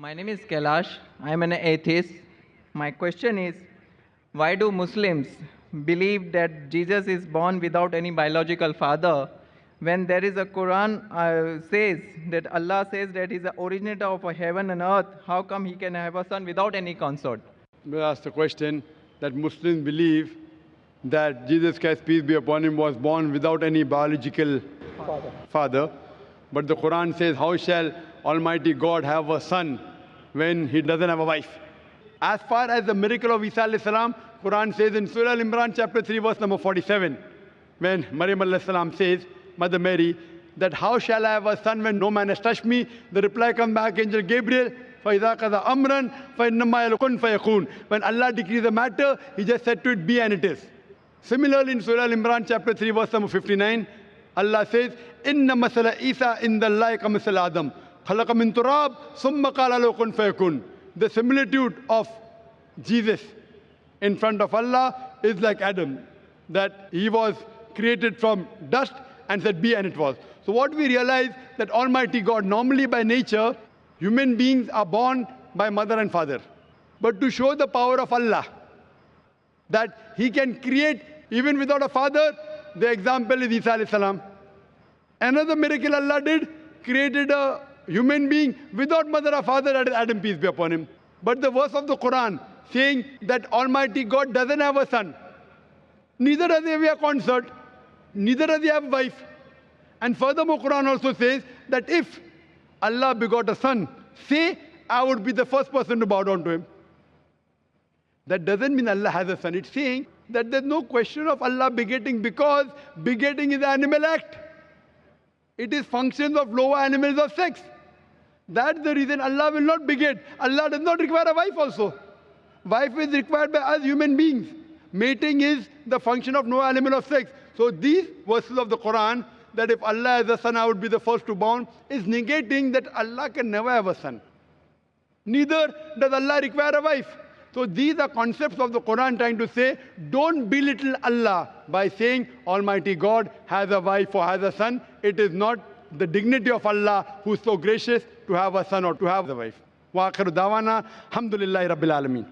My name is Kailash. I am an atheist. My question is, why do Muslims believe that Jesus is born without any biological father when there is a Quran says that Allah says that He is the originator of heaven and earth? How come He can have a son without any consort? We asked the question that Muslims believe that Jesus Christ, peace be upon Him, was born without any biological father. But the Quran says, how shall Almighty God have a son when He doesn't have a wife? As far as the miracle of Isa alayhi salam, Quran says in Surah Al-Imran chapter 3 verse number 47, when Maryam alayhi salam says, Mother Mary, that how shall I have a son when no man has touched me? The reply comes back, Angel Gabriel, فَإِذَا قَضَى أَمْرًا فَإِنَّمَا يَقُلْ فَيَكُونُ. When Allah decrees a matter, He just said to it, be, and it is. Similarly, in Surah Al-Imran chapter 3 verse number 59, Allah says, إِنَّ مَثَلَ إِيسَى إِنَّ اللَّهِ كَمَثَلِ آدَمَ خَلَقَ مِن تُرَابٍ ثُمَّ قَالَ لَهُ كُن فَيَكُونُ. The similitude of Jesus in front of Allah is like Adam, that he was created from dust and said be, and it was. So what we realize, that Almighty God, normally by nature, human beings are born by mother and father. But to show the power of Allah, that He can create even without a father, the example is Isa alayhi salam. Another miracle Allah did, created a human being without mother or father, that is Adam, peace be upon him. But the verse of the Quran saying that Almighty God doesn't have a son, neither does He have a consort, neither does He have a wife. And furthermore, Quran also says that if Allah begot a son, say, I would be the first person to bow down to Him. That doesn't mean Allah has a son. It's saying that there's no question of Allah begetting, because begetting is an animal act. It is functions of lower animals of sex. That's the reason Allah will not beget. Allah does not require a wife also. Wife is required by us human beings. Mating is the function of no animal of sex. So these verses of the Quran, that if Allah has a son, I would be the first to born, is negating that Allah can never have a son. Neither does Allah require a wife. So these are concepts of the Quran trying to say, don't belittle Allah by saying Almighty God has a wife or has a son. It is not the dignity of Allah, who is so gracious, to have a son or to have a wife. Wa akhiru dawana, alhamdulillahi rabbil alameen.